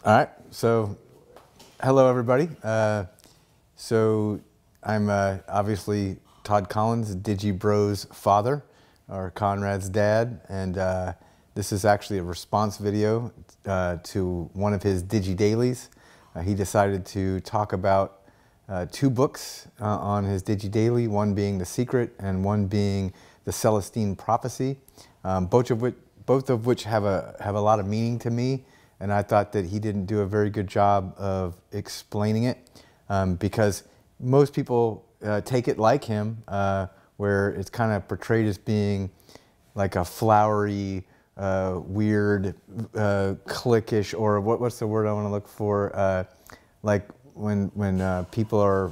All right, so hello everybody. So I'm obviously Todd Collins, Digi Bro's father, or Conrad's dad, and this is actually a response video to one of his Digi Dailies. He decided to talk about two books on his Digi Daily, one being The Secret and one being the Celestine Prophecy, both of which have a lot of meaning to me. And I thought that he didn't do a very good job of explaining it because most people take it like him, where it's kind of portrayed as being like a flowery, weird, cliquish, or what's the word I want to look for? Like when people are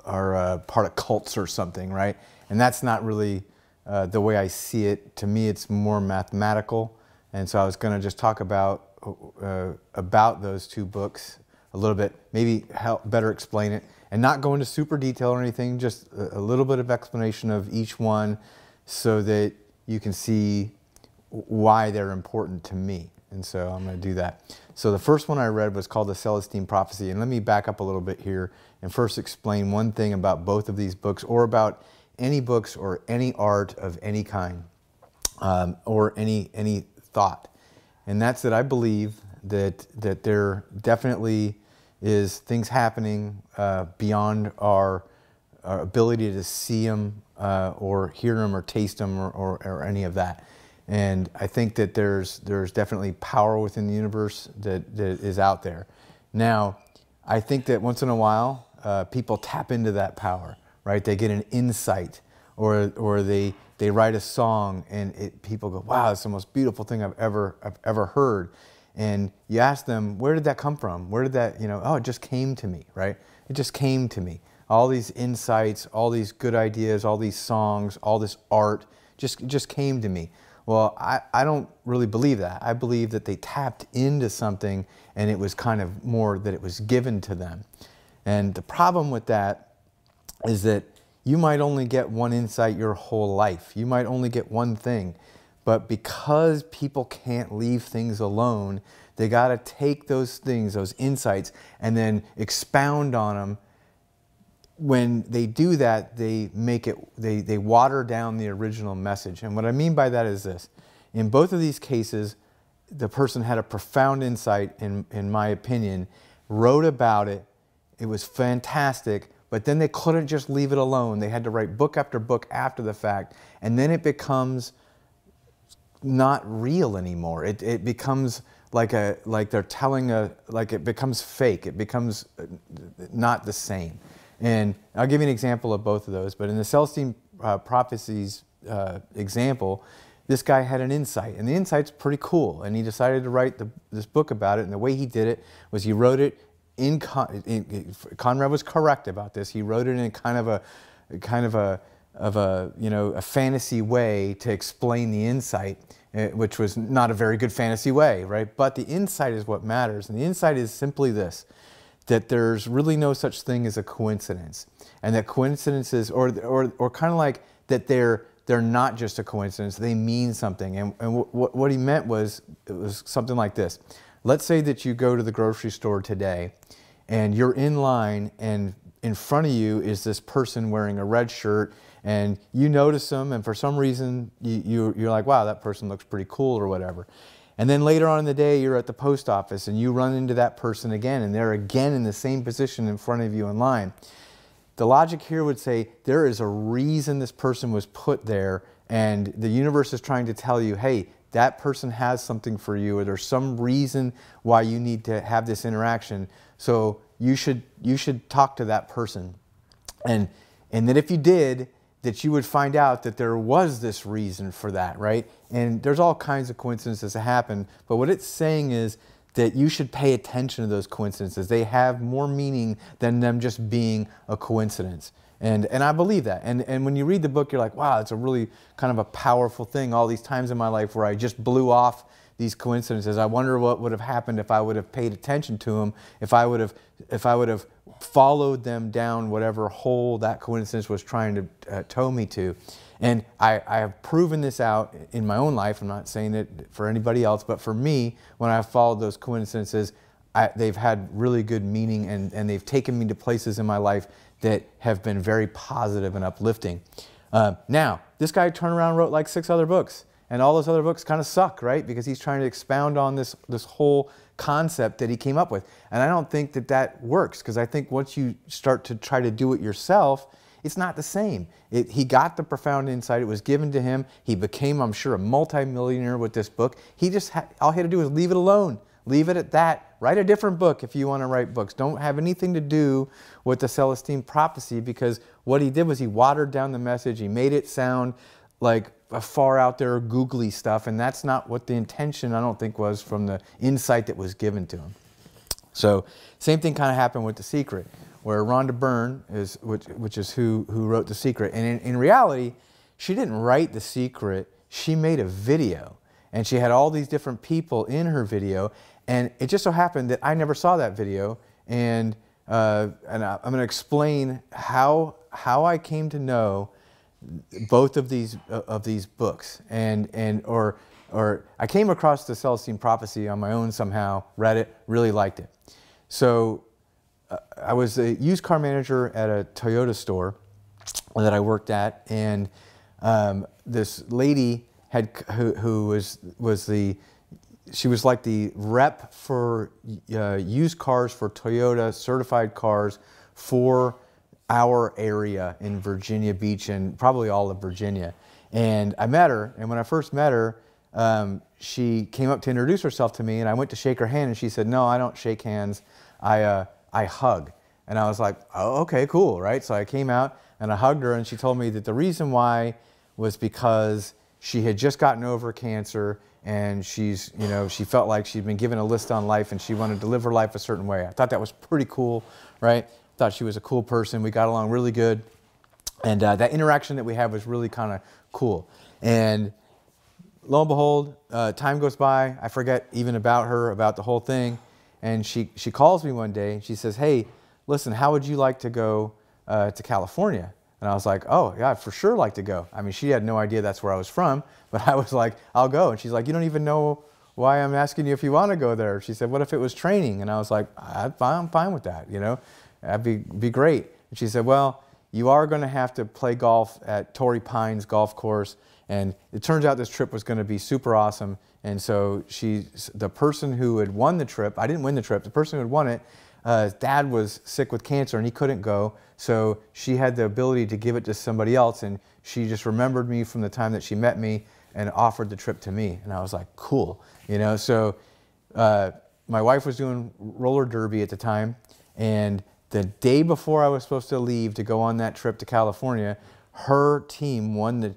part of cults or something, right? And that's not really the way I see it. To me, it's more mathematical. And so I was going to just talk about those two books a little bit, maybe help better explain it, and not go into super detail or anything, just a little bit of explanation of each one so that you can see why they're important to me. And so I'm going to do that. So the first one I read was called The Celestine Prophecy. And let me back up a little bit here and first explain one thing about both of these books, or about any books or any art of any kind, or any thought. And that's that I believe that there definitely is things happening beyond our ability to see them or hear them or taste them or any of that. And I think that there's definitely power within the universe that is out there. Now, I think that once in a while people tap into that power, right? They get an insight, or they write a song and people go, wow, it's the most beautiful thing I've ever heard. And you ask them, where did that come from? Where did that, oh, it just came to me, right? It just came to me. All these insights, all these good ideas, all these songs, all this art just came to me. Well, I don't really believe that. I believe that they tapped into something and it was kind of more that it was given to them. And the problem with that is that you might only get one insight your whole life. You might only get one thing. But because people can't leave things alone, they got to take those things, those insights, and then expound on them. When they do that, they water down the original message. And what I mean by that is this. In both of these cases, the person had a profound insight, in my opinion, wrote about it. It was fantastic. But then they couldn't just leave it alone. They had to write book after book after the fact. And then it becomes not real anymore. It becomes like they're telling it becomes fake. It becomes not the same. And I'll give you an example of both of those. But in the Celestine Prophecies example, this guy had an insight. And the insight's pretty cool. And he decided to write this book about it. And the way he did it was he wrote it Conrad was correct about this. He wrote it in kind of a fantasy way to explain the insight, which was not a very good fantasy way, right? But the insight is what matters, and the insight is simply this: that there's really no such thing as a coincidence, and that coincidences, or kind of like that they're not just a coincidence; they mean something. And what he meant was, it was something like this. Let's say that you go to the grocery store today and you're in line, and in front of you is this person wearing a red shirt, and you notice them, and for some reason you're like, wow, that person looks pretty cool or whatever. And then later on in the day you're at the post office and you run into that person again, and they're again in the same position in front of you in line. The logic here would say there is a reason this person was put there, and the universe is trying to tell you, hey, that person has something for you, or there's some reason why you need to have this interaction. So you should talk to that person. And that if you did, that you would find out that there was this reason for that, right? And there's all kinds of coincidences that happen, but what it's saying is that you should pay attention to those coincidences. They have more meaning than them just being a coincidence. And I believe that. And when you read the book, you're like, wow, it's a really kind of a powerful thing. All these times in my life where I just blew off these coincidences. I wonder what would have happened if I would have paid attention to them, if I would have followed them down whatever hole that coincidence was trying to tow me to. And I have proven this out in my own life. I'm not saying it for anybody else, but for me, when I followed those coincidences, they've had really good meaning, and they've taken me to places in my life that have been very positive and uplifting. Now, this guy turned around and wrote like 6 other books, and all those other books kind of suck, right? Because he's trying to expound on this whole concept that he came up with. And I don't think that that works, because I think once you start to try to do it yourself, it's not the same. He got the profound insight. It was given to him. He became, I'm sure, a multimillionaire with this book. All he had to do was leave it alone. Leave it at that. Write a different book if you want to write books. Don't have anything to do with the Celestine prophecy, because what he did was he watered down the message. He made it sound like a far out there googly stuff, and that's not what the intention, I don't think, was from the insight that was given to him. So same thing kind of happened with The Secret, where Rhonda Byrne, which is who wrote The Secret. And in reality, she didn't write The Secret. She made a video, and she had all these different people in her video. And it just so happened that I never saw that video. And I'm going to explain how I came to know both of these books, or I came across the Celestine prophecy on my own somehow, read it, really liked it. So I was a used car manager at a Toyota store that I worked at, and this lady she was like the rep for used cars for Toyota, certified cars for our area in Virginia Beach and probably all of Virginia. And I met her, and when I first met her, she came up to introduce herself to me, and I went to shake her hand, and she said, "No, I don't shake hands, I hug." And I was like, "Oh, okay, cool," right? So I came out and I hugged her, and she told me that the reason why was because she had just gotten over cancer, and she felt like she'd been given a list on life, and she wanted to live her life a certain way. I thought that was pretty cool, right? Thought she was a cool person. We got along really good, and that interaction that we had was really kind of cool. And lo and behold, time goes by. I forget even about her, about the whole thing. And she calls me one day, and she says, "Hey, listen, how would you like to go to California?" And I was like, "Oh, yeah, I'd for sure like to go." I mean, she had no idea that's where I was from, but I was like, "I'll go." And she's like, "You don't even know why I'm asking you if you want to go there." She said, "What if it was training?" And I was like, "I'm fine with that, you know, that'd be great." And she said, "Well, you are going to have to play golf at Torrey Pines Golf Course." And it turns out this trip was going to be super awesome. And so the person who had won the trip, I didn't win the trip, the person who had won it, his dad was sick with cancer and he couldn't go. So she had the ability to give it to somebody else. And she just remembered me from the time that she met me and offered the trip to me. And I was like, cool. You know, so my wife was doing roller derby at the time. And the day before I was supposed to leave to go on that trip to California, her team won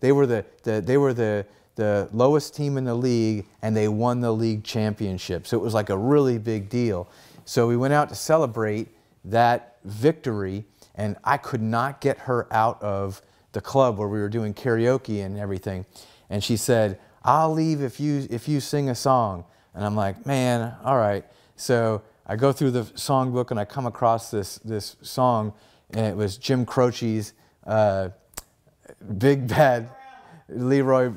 they were the lowest team in the league, and they won the league championship. So it was like a really big deal. So we went out to celebrate that victory, and I could not get her out of the club where we were doing karaoke and everything. And she said, "I'll leave if you sing a song." And I'm like, "Man, all right." So I go through the songbook and I come across this song, and it was Jim Croce's Big Bad Leroy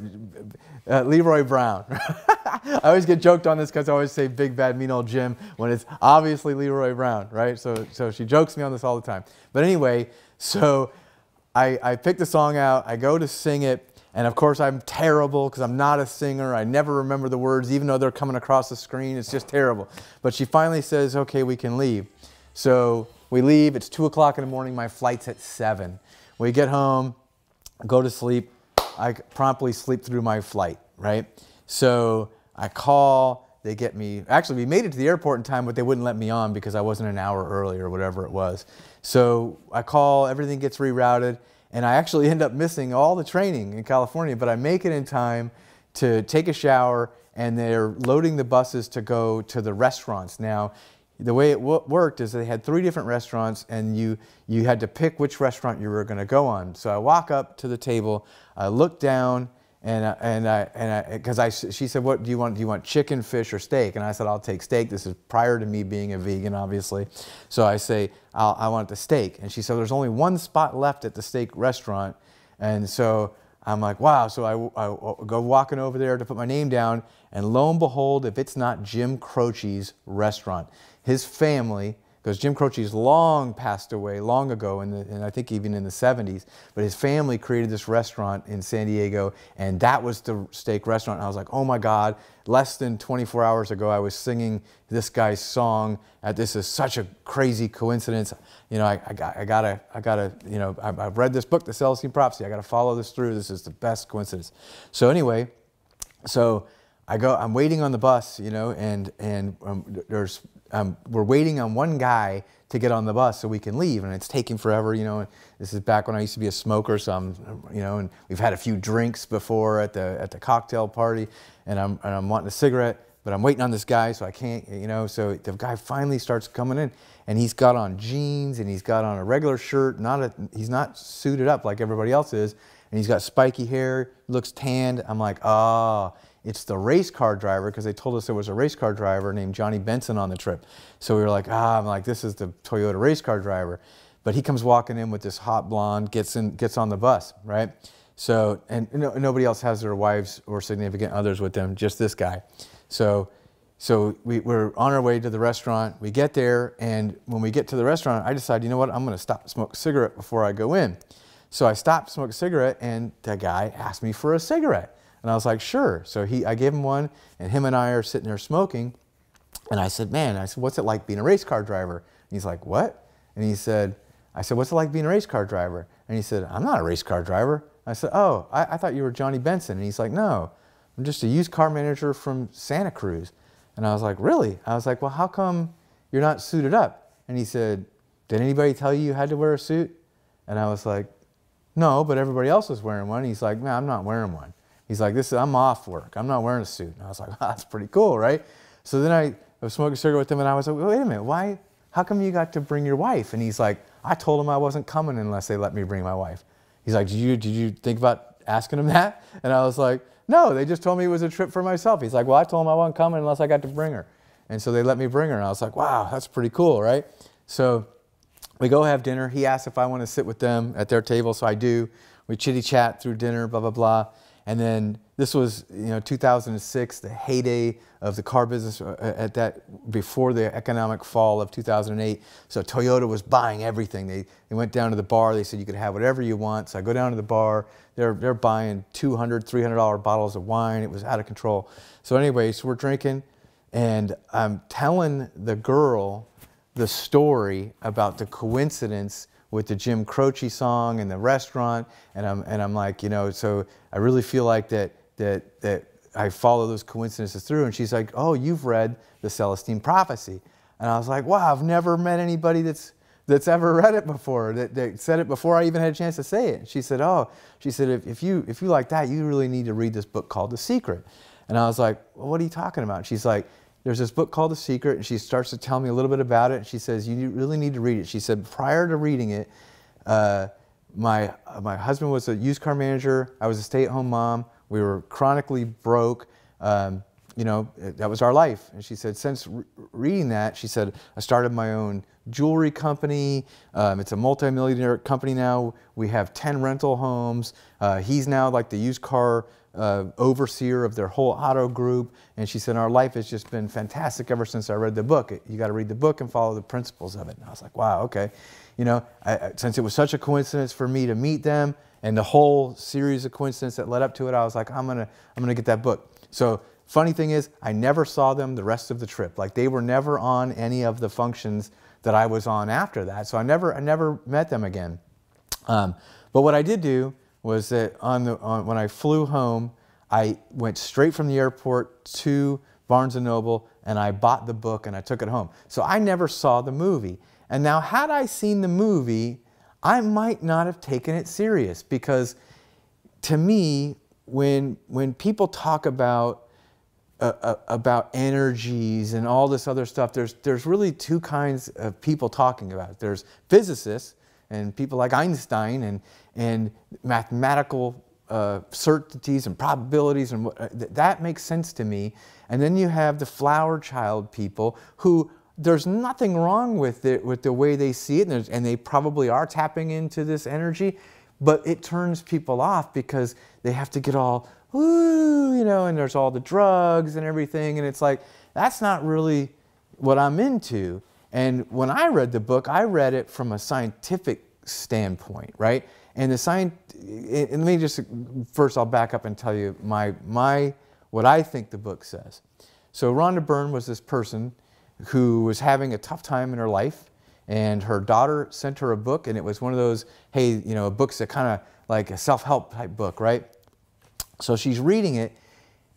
Brown. I always get joked on this because I always say Big Bad Mean Old Jim when it's obviously Leroy Brown, right? So she jokes me on this all the time. But anyway, so I pick the song out, I go to sing it, and of course I'm terrible because I'm not a singer. I never remember the words, even though they're coming across the screen. It's just terrible. But she finally says, "Okay, we can leave." So we leave. It's 2 o'clock in the morning. My flight's at 7. We get home, go to sleep. I promptly sleep through my flight, right? So I call, they get me, actually we made it to the airport in time, but they wouldn't let me on because I wasn't an hour early or whatever it was. So I call, everything gets rerouted, and I actually end up missing all the training in California, but I make it in time to take a shower, and they're loading the buses to go to the restaurants. Now, the way it worked is they had 3 different restaurants, and you had to pick which restaurant you were going to go on. So I walk up to the table, I look down, she said, "What do you want? Do you want chicken, fish, or steak?" And I said, "I'll take steak." This is prior to me being a vegan, obviously. So I say, I want the steak. And she said, "There's only one spot left at the steak restaurant." And so I'm like, wow. So I go walking over there to put my name down, and lo and behold, if it's not Jim Croce's restaurant, his family, because Jim Croce's long passed away, long ago, and I think even in the 70s, but his family created this restaurant in San Diego, and that was the steak restaurant. And I was like, oh my God, less than 24 hours ago, I was singing this guy's song. This is such a crazy coincidence. You know, I gotta, you know, I've read this book, The Celestine Prophecy. I gotta follow this through. This is the best coincidence. So anyway, so I'm waiting on the bus, you know, and we're waiting on one guy to get on the bus so we can leave, and it's taking forever, you know. And this is back when I used to be a smoker, so I'm, you know, and we've had a few drinks before at the cocktail party, and I'm wanting a cigarette, but I'm waiting on this guy, so I can't, you know. So the guy finally starts coming in, and he's got on jeans, and he's got on a regular shirt, he's not suited up like everybody else is, and he's got spiky hair, looks tanned. I'm like, oh. It's the race car driver, because they told us there was a race car driver named Johnny Benson on the trip. So we were like, I'm like, this is the Toyota race car driver. But he comes walking in with this hot blonde, gets on the bus, right? So, and nobody else has their wives or significant others with them, just this guy. So we're on our way to the restaurant. We get there, and when we get to the restaurant, I decide, you know what, I'm going to stop to smoke a cigarette before I go in. So I stopped to smoke a cigarette, and the guy asked me for a cigarette. And I was like, sure. So I gave him one, and him and I are sitting there smoking. And I said, what's it like being a race car driver? And he's like, what? And I said, what's it like being a race car driver? And he said, I'm not a race car driver. I said, oh, I thought you were Johnny Benson. And he's like, no, I'm just a used car manager from Santa Cruz. And I was like, really? I was like, well, how come you're not suited up? And he said, did anybody tell you had to wear a suit? And I was like, no, but everybody else was wearing one. And he's like, man, I'm not wearing one. He's like, I'm off work. I'm not wearing a suit. And I was like, oh, that's pretty cool, right? So then I was smoking a cigarette with him, and I was like, wait a minute, how come you got to bring your wife? And he's like, I told him I wasn't coming unless they let me bring my wife. He's like, did you think about asking him that? And I was like, no, they just told me it was a trip for myself. He's like, well, I told him I wasn't coming unless I got to bring her. And so they let me bring her, and I was like, wow, that's pretty cool, right? So we go have dinner. He asked if I want to sit with them at their table, so I do. We chitty chat through dinner, blah, blah, blah. And then this was, 2006, the heyday of the car business before the economic fall of 2008. So Toyota was buying everything. They went down to the bar. They said you could have whatever you want. So I go down to the bar. They're buying $200, $300 bottles of wine. It was out of control. So anyway, so we're drinking, and I'm telling the girl the story about the coincidence with the Jim Croce song and the restaurant, and I'm like, so I really feel like that I follow those coincidences through. And she's like, oh, you've read the Celestine Prophecy. And I was like, wow, I've never met anybody that's ever read it before, that said it before I even had a chance to say it. And she said, if you like that, you really need to read this book called The Secret. And I was like, well, what are you talking about? And she's like, there's this book called The Secret, and she starts to tell me a little bit about it, and she says, you really need to read it. She said, prior to reading it, my husband was a used car manager. I was a stay-at-home mom. We were chronically broke. That was our life. And she said, since reading that, she said, I started my own jewelry company. It's a multi-millionaire company now. We have 10 rental homes. He's now like the used car overseer of their whole auto group. And she said, our life has just been fantastic ever since I read the book. You got to read the book and follow the principles of it. And I was like, wow, okay. Since it was such a coincidence for me to meet them, and the whole series of coincidences that led up to it, I was like, I'm gonna get that book. So funny thing is, I never saw them the rest of the trip. Like, they were never on any of the functions that I was on after that. So I never met them again. But what I did do was that when I flew home, I went straight from the airport to Barnes & Noble, and I bought the book and I took it home. So I never saw the movie. And now, had I seen the movie, I might not have taken it serious, because to me, when people talk about energies and all this other stuff, there's really two kinds of people talking about it. There's physicists and people like Einstein and mathematical certainties and probabilities, and that makes sense to me. And then you have the flower child people who, there's nothing wrong with the way they see it, and they probably are tapping into this energy, but it turns people off because they have to get all, woo, you know, and there's all the drugs and everything. And it's like, that's not really what I'm into. And when I read the book, I read it from a scientific standpoint, right? And and let me just, first I'll back up and tell you what I think the book says. So Rhonda Byrne was this person who was having a tough time in her life, and her daughter sent her a book, and it was one of those, hey, you know, books that kind of like a self-help type book, right? So she's reading it,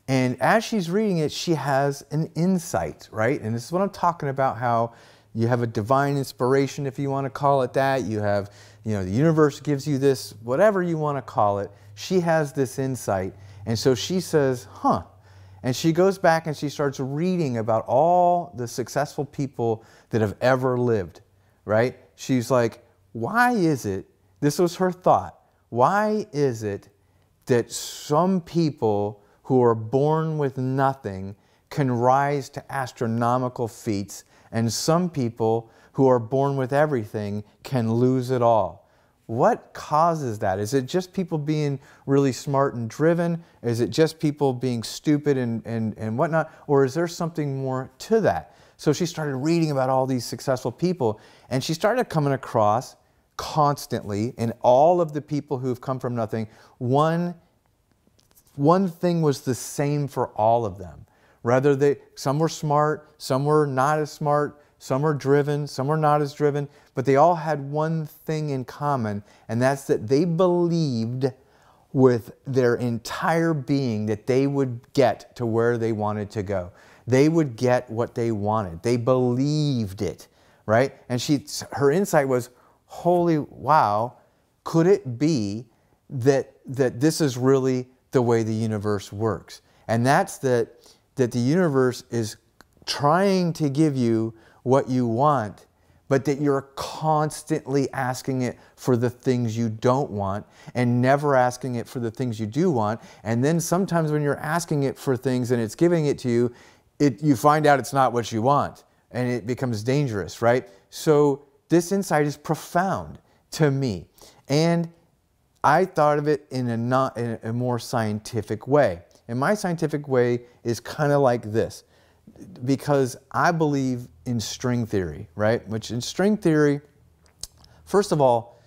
and as she's reading it, she has an insight, right? And this is what I'm talking about, how you have a divine inspiration, if you want to call it that. You have, you know, the universe gives you this, whatever you want to call it. She has this insight, and so she says, huh. And she goes back and she starts reading about all the successful people that have ever lived, right? She's like, why is it, this was her thought, why is it that some people who are born with nothing can rise to astronomical feats, and some people who are born with everything can lose it all? What causes that? Is it just people being really smart and driven? Is it just people being stupid and whatnot? Or is there something more to that? So she started reading about all these successful people, and she started coming across constantly, in all of the people who've come from nothing, one thing was the same for all of them. Some were smart, some were not as smart, some were driven, some were not as driven, but they all had one thing in common, and that's that they believed with their entire being that they would get to where they wanted to go. They would get what they wanted. They believed it, right? And her insight was, holy wow, could it be that this is really the way the universe works? And that's that the universe is trying to give you what you want, but that you're constantly asking it for the things you don't want and never asking it for the things you do want. And then sometimes when you're asking it for things and it's giving it to you, you find out it's not what you want, and it becomes dangerous, right? So this insight is profound to me. And I thought of it in a more scientific way. And my scientific way is kind of like this, because I believe in string theory, right? Which in string theory, first of all,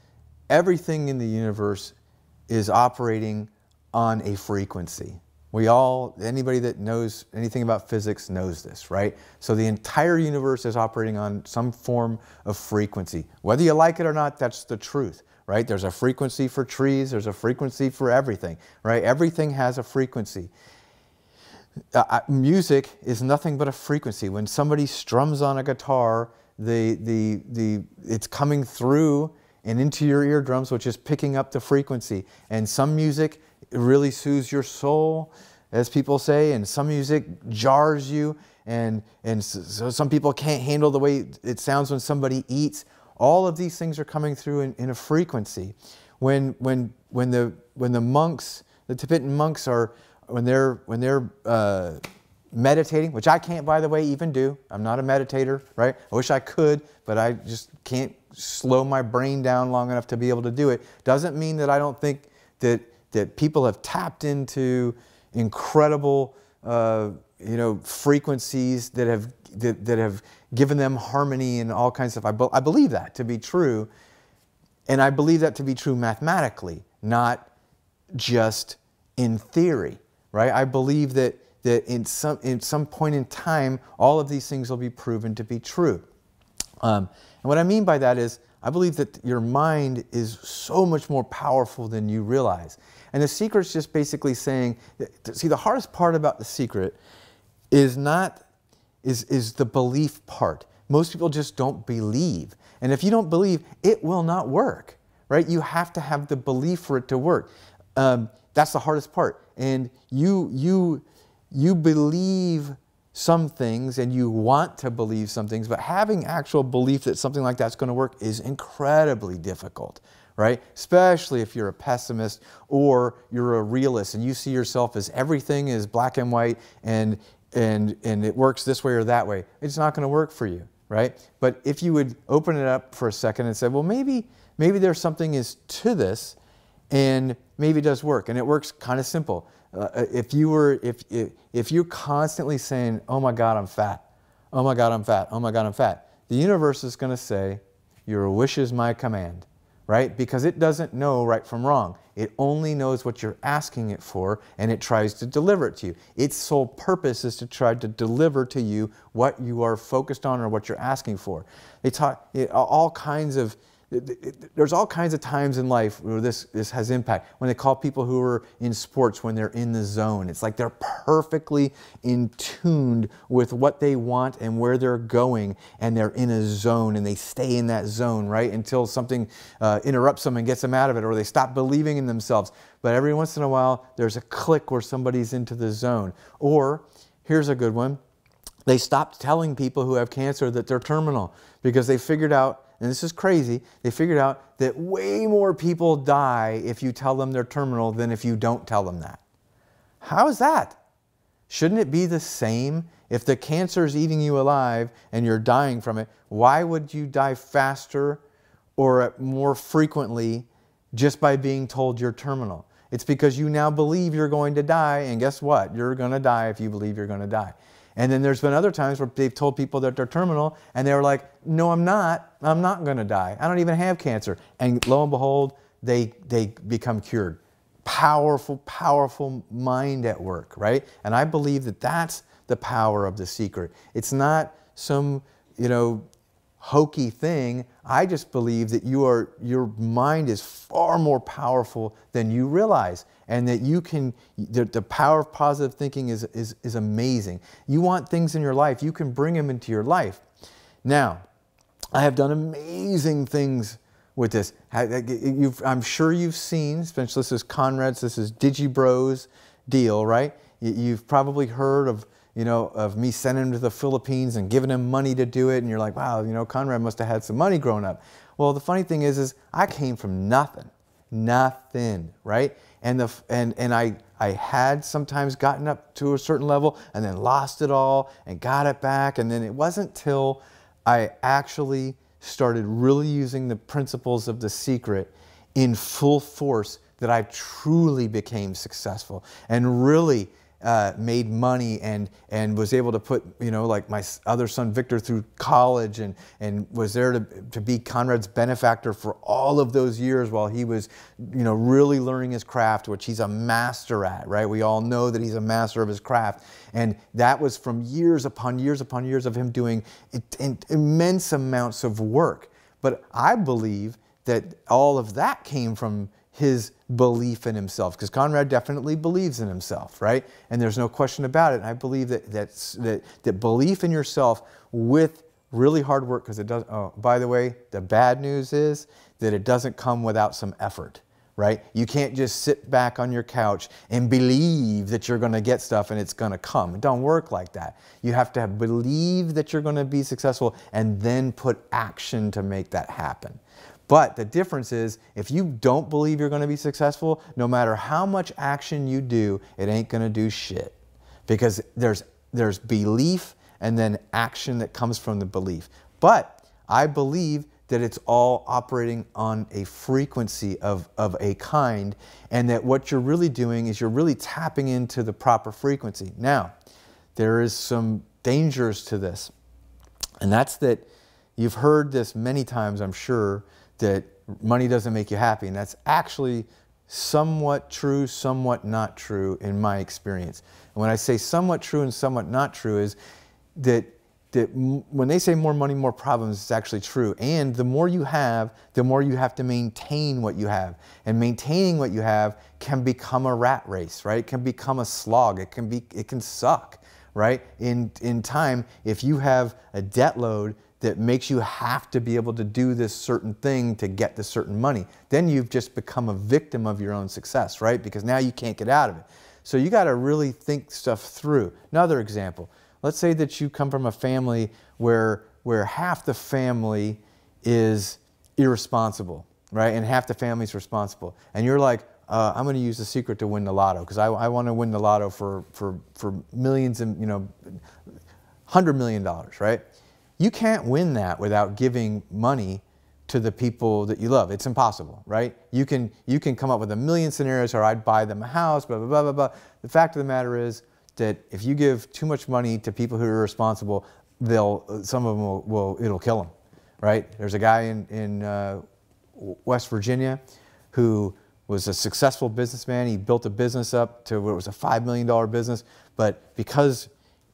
everything in the universe is operating on a frequency. Anybody that knows anything about physics knows this, right? So the entire universe is operating on some form of frequency. Whether you like it or not, that's the truth, right? There's a frequency for trees, there's a frequency for everything, right? Everything has a frequency. Music is nothing but a frequency. When somebody strums on a guitar, it's coming through and into your eardrums, which is picking up the frequency. And some music really soothes your soul, as people say, and some music jars you, and so some people can't handle the way it sounds when somebody eats. All of these things are coming through in a frequency. When the monks, the Tibetan monks, when they're meditating, which I can't, by the way, even do. I'm not a meditator, right? I wish I could, but I just can't slow my brain down long enough to be able to do it. Doesn't mean that I don't think that people have tapped into incredible, frequencies that have given them harmony and all kinds of stuff. I believe that to be true, and I believe that to be true mathematically, not just in theory, right? I believe that in some point in time, all of these things will be proven to be true. And what I mean by that is, I believe that your mind is so much more powerful than you realize. And the secret's just basically saying, see, the hardest part about the secret is the belief part. Most people just don't believe. And if you don't believe, it will not work, right? You have to have the belief for it to work. That's the hardest part. And you believe some things and you want to believe some things, but having actual belief that something like that's going to work is incredibly difficult, right? Especially if you're a pessimist or you're a realist and you see yourself as everything is black and white and it works this way or that way. It's not going to work for you, right? But if you would open it up for a second and say, well, maybe there's something is to this, And maybe it does work, and it works kind of simple. If you're constantly saying, "Oh my God, I'm fat. Oh my God, I'm fat. Oh my God, I'm fat," the universe is going to say, "Your wish is my command," right? Because it doesn't know right from wrong. It only knows what you're asking it for, and it tries to deliver it to you. Its sole purpose is to try to deliver to you what you are focused on or what you're asking for. There's all kinds of times in life where this has impact. When they call people who are in sports when they're in the zone, it's like they're perfectly in tuned with what they want and where they're going, and they're in a zone, and they stay in that zone, right, until something interrupts them and gets them out of it, or they stop believing in themselves. But every once in a while, there's a click where somebody's into the zone. Or, here's a good one, they stopped telling people who have cancer that they're terminal because they figured out, and this is crazy, they figured out that way more people die if you tell them they're terminal than if you don't tell them that. How is that? Shouldn't it be the same? If the cancer is eating you alive and you're dying from it, why would you die faster or more frequently just by being told you're terminal? It's because you now believe you're going to die, and guess what? You're going to die if you believe you're going to die. And then there's been other times where they've told people that they're terminal, and they were like, "No, I'm not going to die. I don't even have cancer." And lo and behold, they become cured. Powerful, powerful mind at work, right? And I believe that that's the power of the secret. It's not some, hokey thing. I just believe that your mind is far more powerful than you realize, and that you can, the power of positive thinking is amazing. You want things in your life, you can bring them into your life. Now, I have done amazing things with this. I'm sure you've seen, especially this is Conrad's, this is Digi Bros deal, right? You've probably heard of me sending him to the Philippines and giving him money to do it, and you're like, wow, Conrad must have had some money growing up. Well, the funny thing is I came from nothing, right? And I had sometimes gotten up to a certain level and then lost it all and got it back, and then it wasn't till I actually started really using the principles of the secret in full force that I truly became successful and really made money and was able to put, like my other son Victor through college and was there to be Conrad's benefactor for all of those years while he was, really learning his craft, which he's a master at, right? We all know that he's a master of his craft. And that was from years upon years upon years of him doing immense amounts of work. But I believe that all of that came from his belief in himself, because Conrad definitely believes in himself, right? And there's no question about it. And I believe that belief in yourself with really hard work, because it does. Oh, by the way, the bad news is that it doesn't come without some effort, right? You can't just sit back on your couch and believe that you're going to get stuff and it's going to come. It don't work like that. You have to believe that you're going to be successful and then put action to make that happen. But the difference is, if you don't believe you're going to be successful, no matter how much action you do, it ain't going to do shit. Because there's belief and then action that comes from the belief. But I believe that it's all operating on a frequency of a kind, and that what you're really doing is you're really tapping into the proper frequency. Now, there is some dangers to this, and that's that you've heard this many times, I'm sure, that money doesn't make you happy. And that's actually somewhat true, somewhat not true in my experience. And when I say somewhat true and somewhat not true is that when they say more money, more problems, it's actually true. And the more you have to maintain what you have. And maintaining what you have can become a rat race, right? It can become a slog. It can suck, right? In time, if you have a debt load that makes you have to be able to do this certain thing to get the certain money, then you've just become a victim of your own success, right? Because now you can't get out of it. So you got to really think stuff through. Another example, let's say that you come from a family where half the family is irresponsible, right? And half the family is responsible. And you're like, I'm going to use the secret to win the lotto, because I want to win the lotto for millions and, $100 million, right? You can't win that without giving money to the people that you love. It's impossible, right? You can come up with a million scenarios, or I'd buy them a house, blah, blah, blah, blah, blah. The fact of the matter is that if you give too much money to people who are irresponsible, some of them it'll kill them, right? There's a guy in West Virginia who was a successful businessman. He built a business up to where it was a $5 million business, but because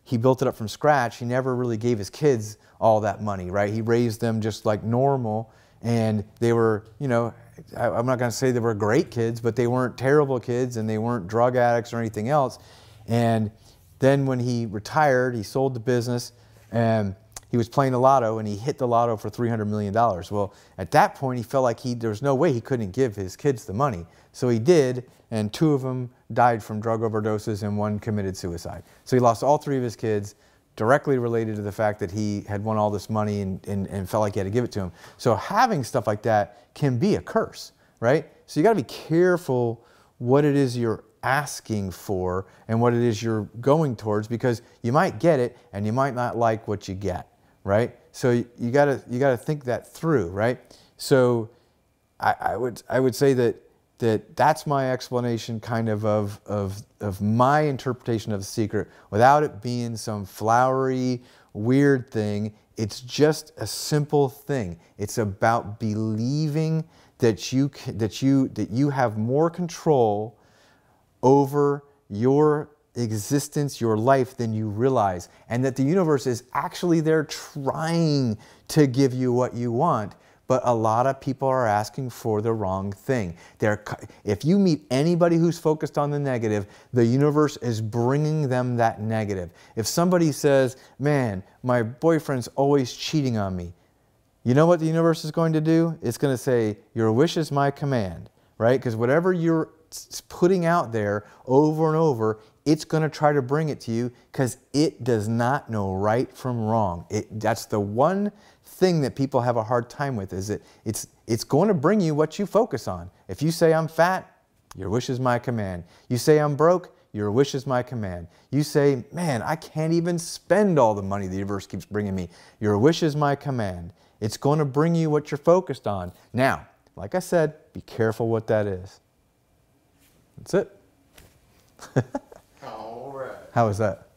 he built it up from scratch, he never really gave his kids all that money, right? He raised them just like normal, and they were, you know, I'm not going to say they were great kids, but they weren't terrible kids, and they weren't drug addicts or anything else. And then when he retired, he sold the business, and he was playing the lotto, and he hit the lotto for $300 million. Well, at that point, he felt like there was no way he couldn't give his kids the money. So he did, and 2 of them died from drug overdoses, and 1 committed suicide. So he lost all 3 of his kids, directly related to the fact that he had won all this money and felt like he had to give it to him. So having stuff like that can be a curse, right? So you got to be careful what it is you're asking for and what it is you're going towards, because you might get it and you might not like what you get, right? So you got to think that through, right? So I would say that's my explanation kind of my interpretation of the secret, without it being some flowery, weird thing. It's just a simple thing. It's about believing that you have more control over your existence, your life, than you realize, and that the universe is actually there trying to give you what you want. But a lot of people are asking for the wrong thing. If you meet anybody who's focused on the negative, the universe is bringing them that negative. If somebody says, man, my boyfriend's always cheating on me, you know what the universe is going to do? It's going to say, your wish is my command, right? Because whatever you're putting out there over and over, it's going to try to bring it to you, because it does not know right from wrong. That's the one thing that people have a hard time with, is that it's going to bring you what you focus on. If you say I'm fat, your wish is my command. You say I'm broke, your wish is my command. You say, man, I can't even spend all the money the universe keeps bringing me. Your wish is my command. It's going to bring you what you're focused on. Now, like I said, be careful what that is. That's it. All right. How was that?